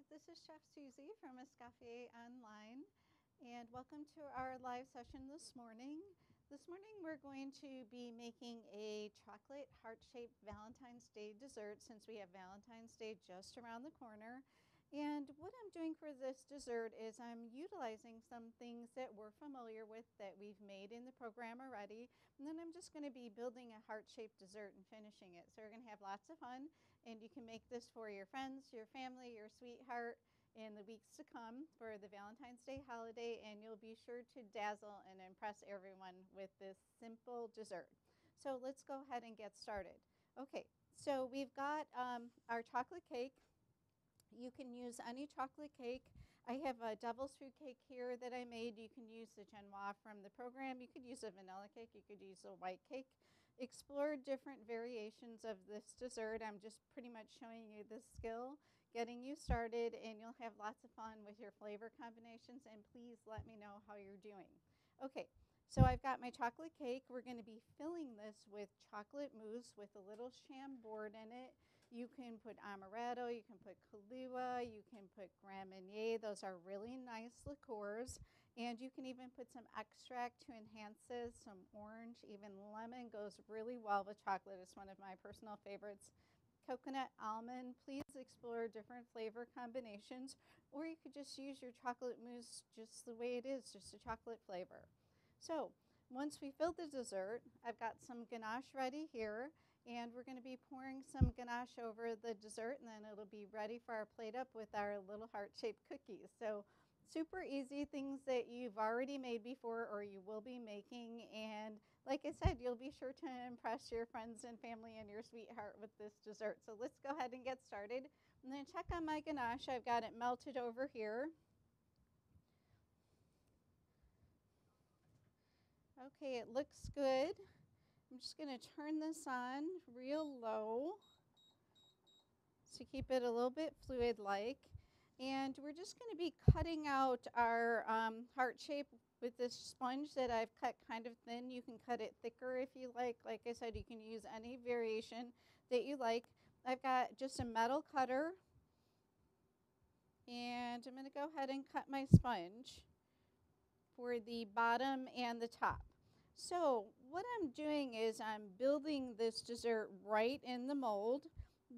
This is Chef Susie from Escoffier Online, and welcome to our live session this morning. This morning we're going to be making a chocolate heart-shaped Valentine's Day dessert since we have Valentine's Day just around the corner. And what I'm doing for this dessert is I'm utilizing some things that we're familiar with that we've made in the program already, and then I'm just going to be building a heart-shaped dessert and finishing it. So we're going to have lots of fun, and you can make this for your friends, your family, your sweetheart in the weeks to come for the Valentine's Day holiday, and you'll be sure to dazzle and impress everyone with this simple dessert. So let's go ahead and get started. Okay, so we've got our chocolate cake. You can use any chocolate cake. I have a devil's food cake here that I made. You can use the Genoise from the program. You could use a vanilla cake. You could use a white cake. Explore different variations of this dessert. I'm just pretty much showing you the skill, getting you started, and you'll have lots of fun with your flavor combinations, and please let me know how you're doing. Okay, so I've got my chocolate cake. We're going to be filling this with chocolate mousse with a little chambord in it. You can put amaretto, you can put Kahlua, you can put Grand Marnier. Those are really nice liqueurs. And you can even put some extract to enhance this, some orange, even lemon goes really well with chocolate. It's one of my personal favorites. Coconut, almond, please explore different flavor combinations. Or you could just use your chocolate mousse just the way it is, just a chocolate flavor. So once we fill the dessert, I've got some ganache ready here. And we're going to be pouring some ganache over the dessert, and then it'll be ready for our plate up with our little heart-shaped cookies. So super easy, things that you've already made before or you will be making. And like I said, you'll be sure to impress your friends and family and your sweetheart with this dessert. So let's go ahead and get started. And then check on my ganache. I've got it melted over here. Okay, it looks good. I'm just going to turn this on real low to keep it a little bit fluid-like. And we're just going to be cutting out our heart shape with this sponge that I've cut kind of thin. You can cut it thicker if you like. Like I said, you can use any variation that you like. I've got just a metal cutter, and I'm going to go ahead and cut my sponge for the bottom and the top. So what I'm doing is I'm building this dessert right in the mold,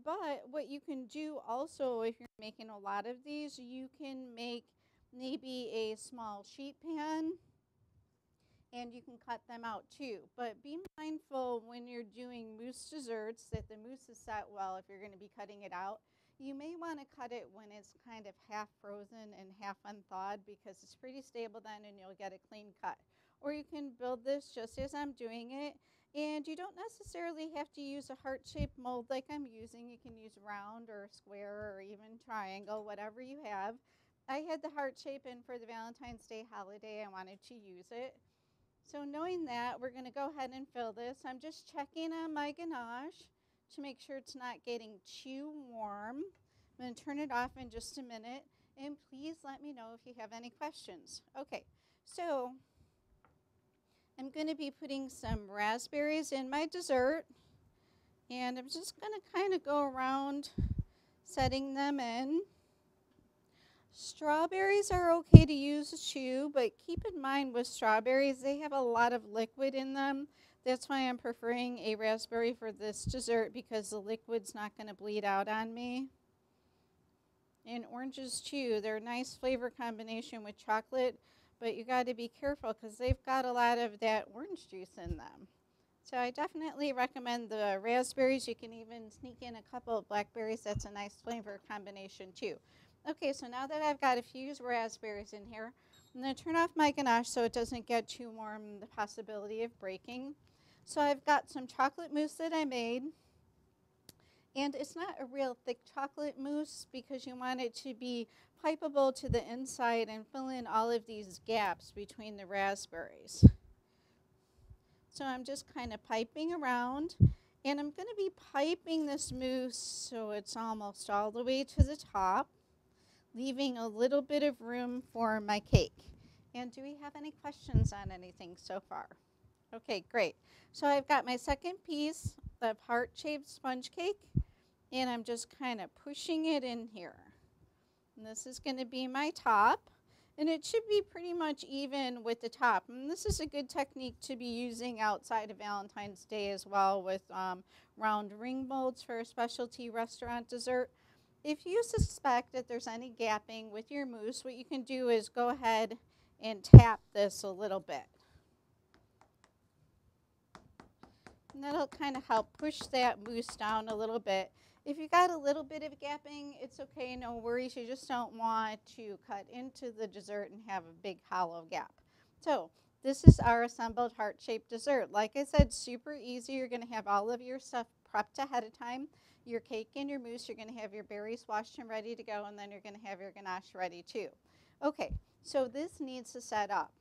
but what you can do also if you're making a lot of these, you can make maybe a small sheet pan and you can cut them out too. But be mindful when you're doing mousse desserts that the mousse is set well if you're going to be cutting it out. You may want to cut it when it's kind of half frozen and half unthawed because it's pretty stable then and you'll get a clean cut. Or you can build this just as I'm doing it. And you don't necessarily have to use a heart-shaped mold like I'm using. You can use round or square or even triangle, whatever you have. I had the heart shape in for the Valentine's Day holiday. I wanted to use it. So knowing that, we're going to go ahead and fill this. I'm just checking on my ganache to make sure it's not getting too warm. I'm going to turn it off in just a minute. And please let me know if you have any questions. Okay, so I'm going to be putting some raspberries in my dessert. And I'm just going to kind of go around setting them in. Strawberries are okay to use too, but keep in mind with strawberries, they have a lot of liquid in them. That's why I'm preferring a raspberry for this dessert because the liquid's not going to bleed out on me. And oranges too, they're a nice flavor combination with chocolate, but you got to be careful because they've got a lot of that orange juice in them. So I definitely recommend the raspberries. You can even sneak in a couple of blackberries. That's a nice flavor combination too. Okay, so now that I've got a few raspberries in here, I'm going to turn off my ganache so it doesn't get too warm, the possibility of breaking. So I've got some chocolate mousse that I made. And it's not a real thick chocolate mousse because you want it to be pipeable to the inside and fill in all of these gaps between the raspberries. So I'm just kind of piping around, and I'm going to be piping this mousse so it's almost all the way to the top, leaving a little bit of room for my cake. And do we have any questions on anything so far? Okay, great. So I've got my second piece of heart-shaped sponge cake, and I'm just kind of pushing it in here. And this is going to be my top. And it should be pretty much even with the top. And this is a good technique to be using outside of Valentine's Day as well with round ring molds for a specialty restaurant dessert. If you suspect that there's any gapping with your mousse, what you can do is go ahead and tap this a little bit. And that'll kind of help push that mousse down a little bit. If you got a little bit of gapping, it's okay, no worries. You just don't want to cut into the dessert and have a big hollow gap. So this is our assembled heart-shaped dessert. Like I said, super easy. You're going to have all of your stuff prepped ahead of time. Your cake and your mousse, you're going to have your berries washed and ready to go, and then you're going to have your ganache ready too. Okay, so this needs to set up.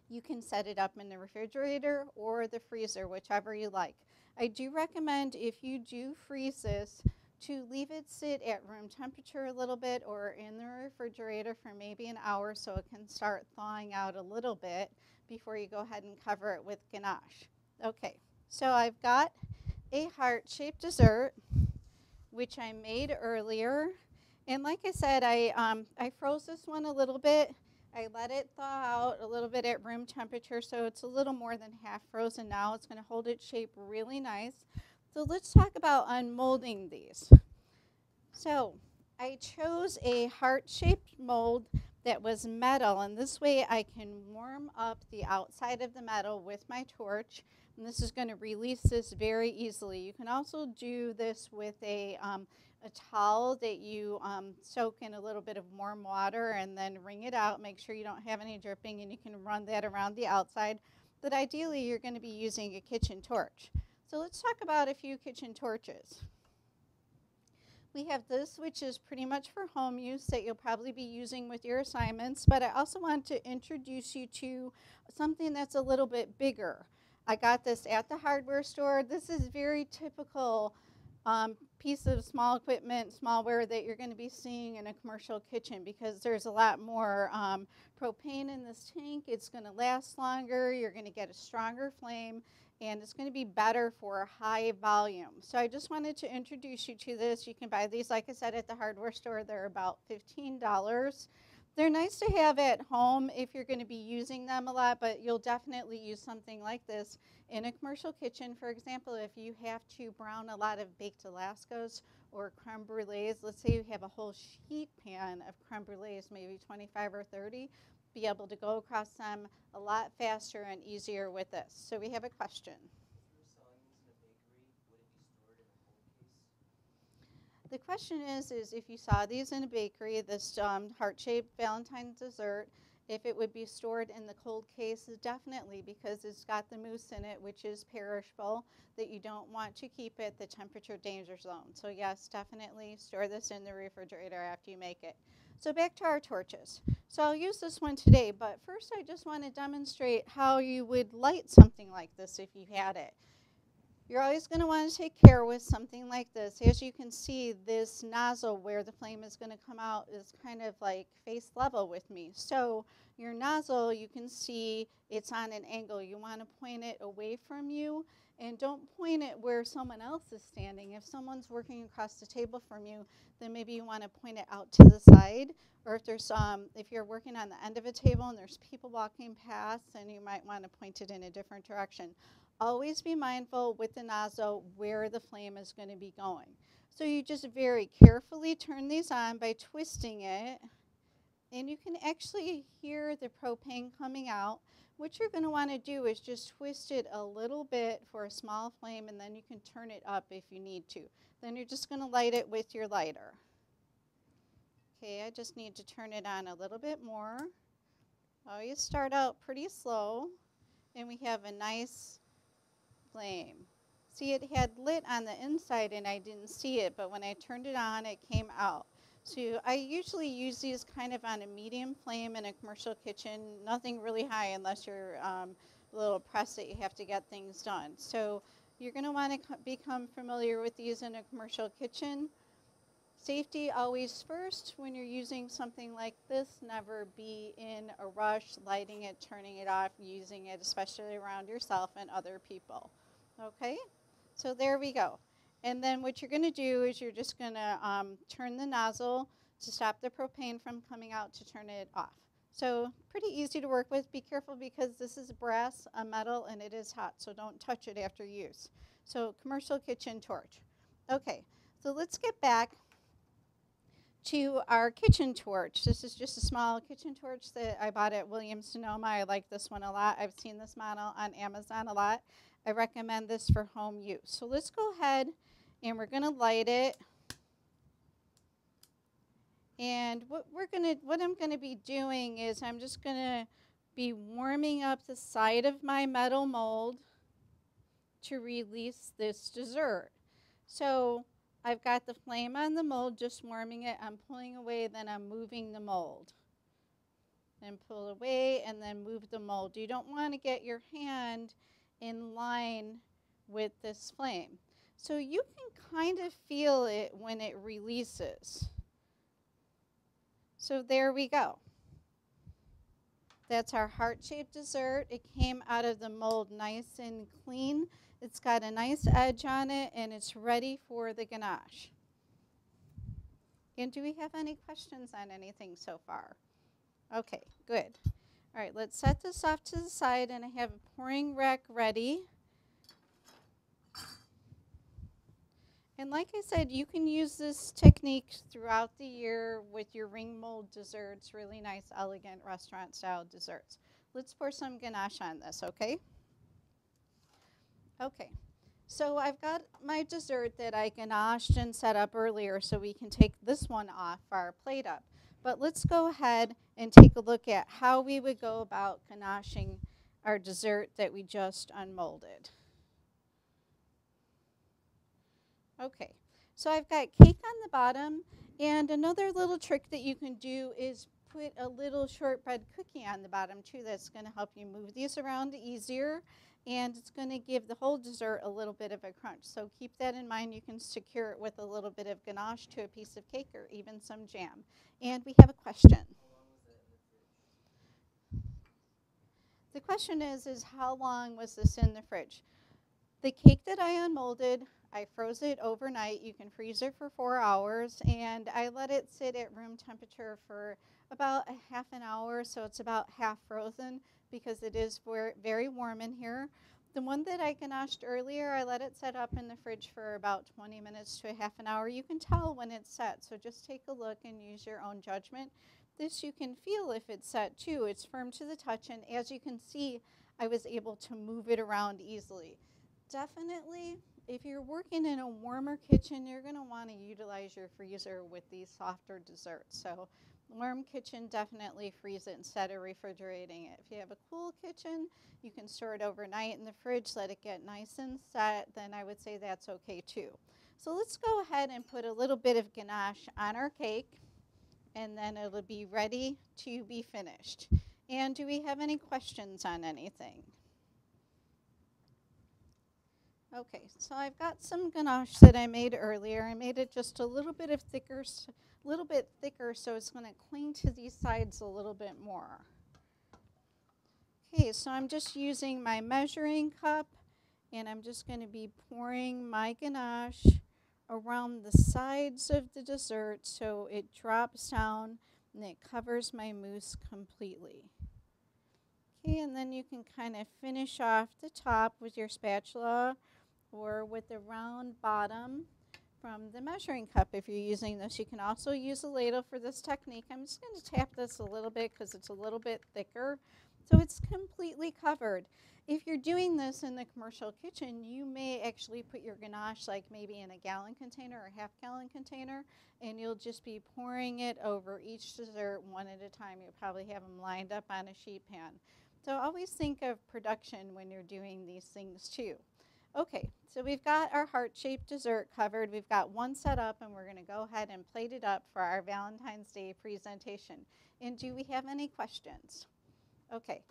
You can set it up in the refrigerator or the freezer, whichever you like. I do recommend, if you do freeze this, to leave it sit at room temperature a little bit or in the refrigerator for maybe an hour so it can start thawing out a little bit before you go ahead and cover it with ganache. Okay, so I've got a heart-shaped dessert, which I made earlier. And like I said, I froze this one a little bit. I let it thaw out a little bit at room temperature, so it's a little more than half frozen now. It's going to hold its shape really nice. So let's talk about unmolding these. So I chose a heart-shaped mold that was metal, and this way I can warm up the outside of the metal with my torch, and this is going to release this very easily. You can also do this with a towel that you soak in a little bit of warm water and then wring it out. Make sure you don't have any dripping, and you can run that around the outside. But ideally, you're going to be using a kitchen torch. So let's talk about a few kitchen torches. We have this, which is pretty much for home use that you'll probably be using with your assignments, but I also want to introduce you to something that's a little bit bigger. I got this at the hardware store. This is very typical piece of small equipment, smallware that you're going to be seeing in a commercial kitchen because there's a lot more propane in this tank. It's going to last longer. You're going to get a stronger flame, and it's going to be better for high volume. So I just wanted to introduce you to this. You can buy these, like I said, at the hardware store. They're about $15. They're nice to have at home if you're going to be using them a lot, but you'll definitely use something like this in a commercial kitchen. For example, if you have to brown a lot of baked Alaskas or creme brulees, let's say you have a whole sheet pan of creme brulees, maybe 25 or 30, be able to go across them a lot faster and easier with this. So we have a question. The question is if you saw these in a bakery, this heart-shaped Valentine's dessert, if it would be stored in the cold case, definitely, because it's got the mousse in it, which is perishable, that you don't want to keep at the temperature danger zone. So yes, definitely store this in the refrigerator after you make it. So back to our torches. So I'll use this one today, but first I just want to demonstrate how you would light something like this if you had it. You're always going to want to take care with something like this. As you can see, this nozzle where the flame is going to come out is kind of like face level with me. So your nozzle, you can see it's on an angle. You want to point it away from you, and don't point it where someone else is standing. If someone's working across the table from you, then maybe you want to point it out to the side. Or if you're working on the end of a table and there's people walking past, then you might want to point it in a different direction. Always be mindful with the nozzle where the flame is going to be going. So you just very carefully turn these on by twisting it, and you can actually hear the propane coming out. What you're going to want to do is just twist it a little bit for a small flame, and then you can turn it up if you need to. Then you're just going to light it with your lighter. Okay, I just need to turn it on a little bit more. Always start out pretty slow, and we have a nice flame. See, it had lit on the inside and I didn't see it, but when I turned it on, it came out. So I usually use these kind of on a medium flame in a commercial kitchen, nothing really high unless you're a little pressed that you have to get things done. So you're going to want to become familiar with these in a commercial kitchen. Safety always first when you're using something like this. Never be in a rush lighting it, turning it off, using it, especially around yourself and other people. Okay, so there we go. And then what you're going to do is you're just going to turn the nozzle to stop the propane from coming out to turn it off. So pretty easy to work with. Be careful because this is brass, a metal, and it is hot, so don't touch it after use. So commercial kitchen torch. Okay, so let's get back to our kitchen torch. This is just a small kitchen torch that I bought at Williams-Sonoma. I like this one a lot. I've seen this model on Amazon a lot. I recommend this for home use. So let's go ahead and we're going to light it. And what I'm going to be doing is I'm just going to be warming up the side of my metal mold to release this dessert. So I've got the flame on the mold, just warming it. I'm pulling away, then I'm moving the mold. And pull away and then move the mold. You don't want to get your hand in line with this flame. So you can kind of feel it when it releases. So there we go. That's our heart-shaped dessert. It came out of the mold nice and clean. It's got a nice edge on it, and it's ready for the ganache. And do we have any questions on anything so far? Okay, good. All right, let's set this off to the side, and I have a pouring rack ready. And like I said, you can use this technique throughout the year with your ring mold desserts, really nice, elegant restaurant-style desserts. Let's pour some ganache on this, okay? Okay, so I've got my dessert that I ganached and set up earlier, so we can take this one off our plate up. But let's go ahead and take a look at how we would go about ganaching our dessert that we just unmolded. Okay, so I've got cake on the bottom, and another little trick that you can do is put a little shortbread cookie on the bottom too. That's going to help you move these around easier, and it's going to give the whole dessert a little bit of a crunch. So keep that in mind. You can secure it with a little bit of ganache to a piece of cake or even some jam. And we have a question. How long was that in the fridge? The question is how long was this in the fridge? The cake that I unmolded, I froze it overnight. You can freeze it for 4 hours, and I let it sit at room temperature for about a half an hour, so it's about half frozen because it is very warm in here. The one that I ganached earlier, I let it set up in the fridge for about 20 minutes to a half an hour. You can tell when it's set, so just take a look and use your own judgment. This you can feel if it's set too. It's firm to the touch, and as you can see, I was able to move it around easily. Definitely, if you're working in a warmer kitchen, you're going to want to utilize your freezer with these softer desserts. So warm kitchen, definitely freeze it instead of refrigerating it. If you have a cool kitchen, you can store it overnight in the fridge, let it get nice and set, then I would say that's okay too. So let's go ahead and put a little bit of ganache on our cake, and then it'll be ready to be finished. And do we have any questions on anything? Okay, so I've got some ganache that I made earlier. I made it just a little bit thicker, so it's going to cling to these sides a little bit more. Okay, so I'm just using my measuring cup, and I'm just going to be pouring my ganache around the sides of the dessert so it drops down and it covers my mousse completely. Okay, and then you can kind of finish off the top with your spatula or with the round bottom from the measuring cup if you're using this. You can also use a ladle for this technique. I'm just going to tap this a little bit because it's a little bit thicker. So it's completely covered. If you're doing this in the commercial kitchen, you may actually put your ganache like maybe in a gallon container or half-gallon container, and you'll just be pouring it over each dessert one at a time. You'll probably have them lined up on a sheet pan. So always think of production when you're doing these things too. Okay, so we've got our heart-shaped dessert covered. We've got one set up, and we're going to go ahead and plate it up for our Valentine's Day presentation. And do we have any questions? Okay,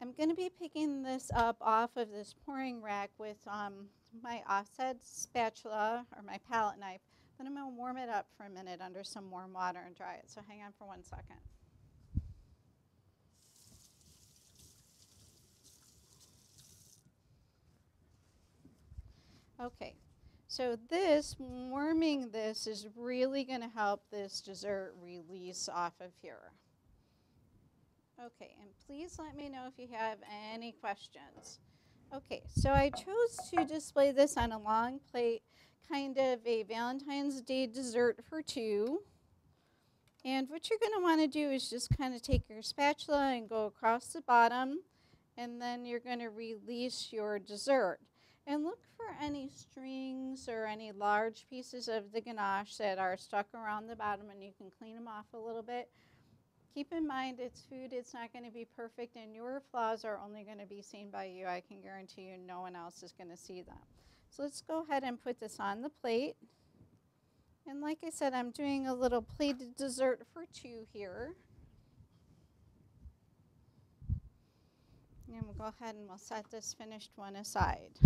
I'm going to be picking this up off of this pouring rack with my offset spatula or my palette knife, but I'm going to warm it up for a minute under some warm water and dry it. So hang on for 1 second. Okay, So this, warming this is really going to help this dessert release off of here. Okay, and please let me know if you have any questions. Okay, so I chose to display this on a long plate, kind of a Valentine's Day dessert for two. And what you're going to want to do is just kind of take your spatula and go across the bottom, and then you're going to release your dessert. And look for any strings or any large pieces of the ganache that are stuck around the bottom, and you can clean them off a little bit. Keep in mind, it's food, it's not going to be perfect, and your flaws are only going to be seen by you. I can guarantee you no one else is going to see them. So let's go ahead and put this on the plate. And like I said, I'm doing a little plated dessert for two here. And we'll go ahead and we'll set this finished one aside.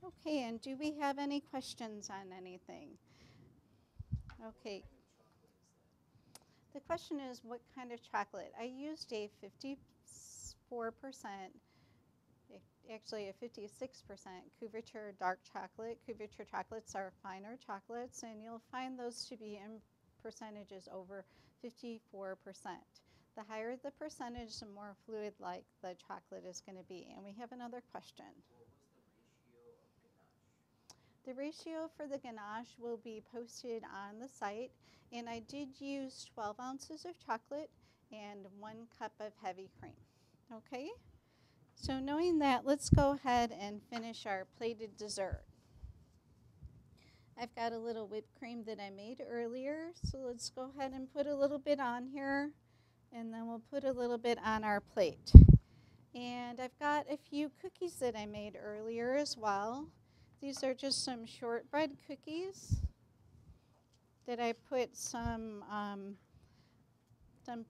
Okay, and do we have any questions on anything? Okay. The question is, what kind of chocolate? I used a 54%, actually a 56% couverture dark chocolate. Couverture chocolates are finer chocolates, and you'll find those to be in percentages over 54%. The higher the percentage, the more fluid-like the chocolate is going to be. And we have another question. The ratio for the ganache will be posted on the site, and I did use 12 ounces of chocolate and 1 cup of heavy cream. Okay, so knowing that, let's go ahead and finish our plated dessert. I've got a little whipped cream that I made earlier, so let's go ahead and put a little bit on here, and then we'll put a little bit on our plate. And I've got a few cookies that I made earlier as well. These are just some shortbread cookies that I put some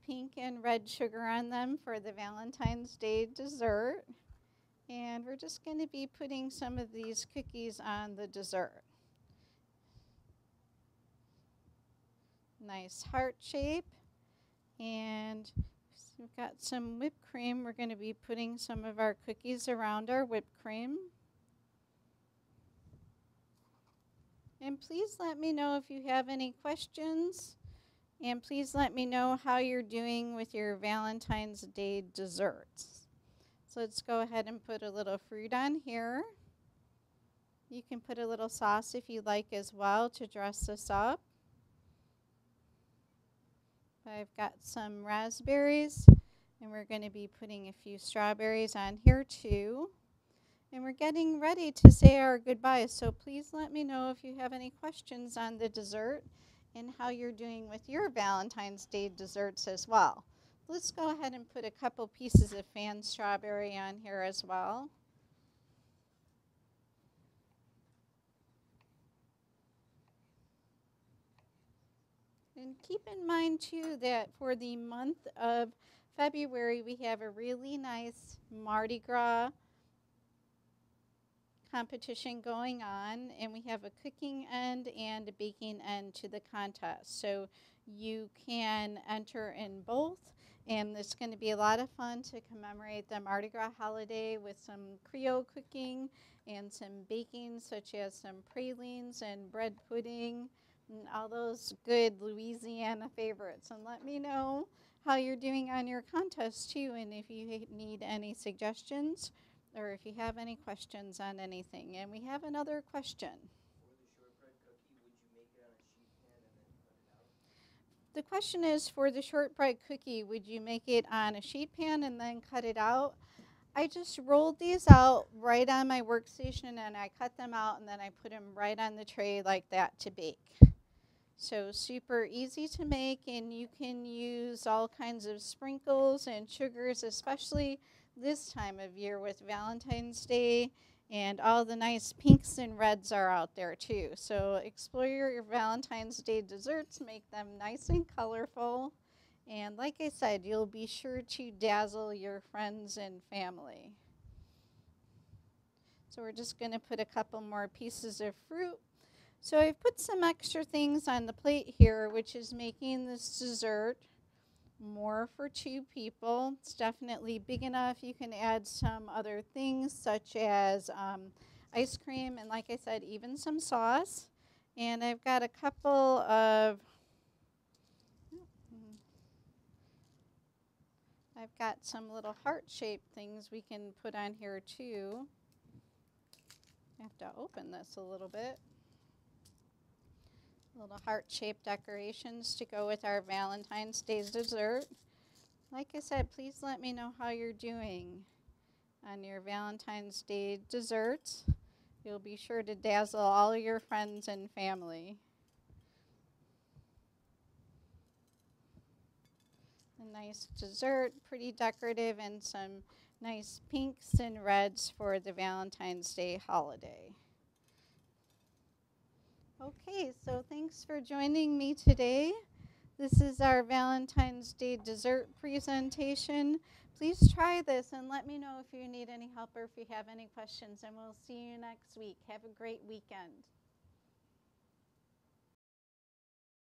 pink and red sugar on them for the Valentine's Day dessert. And we're just going to be putting some of these cookies on the dessert. Nice heart shape. And we've got some whipped cream. We're going to be putting some of our cookies around our whipped cream. And please let me know if you have any questions. And please let me know how you're doing with your Valentine's Day desserts. So let's go ahead and put a little fruit on here. You can put a little sauce if you like as well to dress this up. I've got some raspberries, and we're going to be putting a few strawberries on here too. And we're getting ready to say our goodbyes, so please let me know if you have any questions on the dessert and how you're doing with your Valentine's Day desserts as well. Let's go ahead and put a couple pieces of fan strawberry on here as well. And keep in mind too that for the month of February, we have a really nice Mardi Gras competition going on, and we have a cooking end and a baking end to the contest. So you can enter in both, and it's going to be a lot of fun to commemorate the Mardi Gras holiday with some Creole cooking and some baking, such as some pralines and bread pudding and all those good Louisiana favorites. And let me know how you're doing on your contest too, and if you need any suggestions or if you have any questions on anything. And we have another question. The question is, for the shortbread cookie, would you make it on a sheet pan and then cut it out? I just rolled these out right on my workstation, and I cut them out, and then I put them right on the tray like that to bake. So super easy to make, and you can use all kinds of sprinkles and sugars, especially this time of year with Valentine's Day, and all the nice pinks and reds are out there too. So explore your Valentine's Day desserts, make them nice and colorful, and like I said, you'll be sure to dazzle your friends and family. So we're just going to put a couple more pieces of fruit. So I've put some extra things on the plate here, which is making this dessert more for 2 people. It's definitely big enough. You can add some other things such as ice cream and, like I said, even some sauce. And I've got a couple of, I've got some little heart-shaped things we can put on here too. I have to open this a little bit. Little heart-shaped decorations to go with our Valentine's Day dessert. Like I said, please let me know how you're doing on your Valentine's Day desserts. You'll be sure to dazzle all your friends and family. A nice dessert, pretty decorative, and some nice pinks and reds for the Valentine's Day holiday. Okay, so thanks for joining me today. This is our Valentine's Day dessert presentation. Please try this and let me know if you need any help or if you have any questions, and we'll see you next week. Have a great weekend.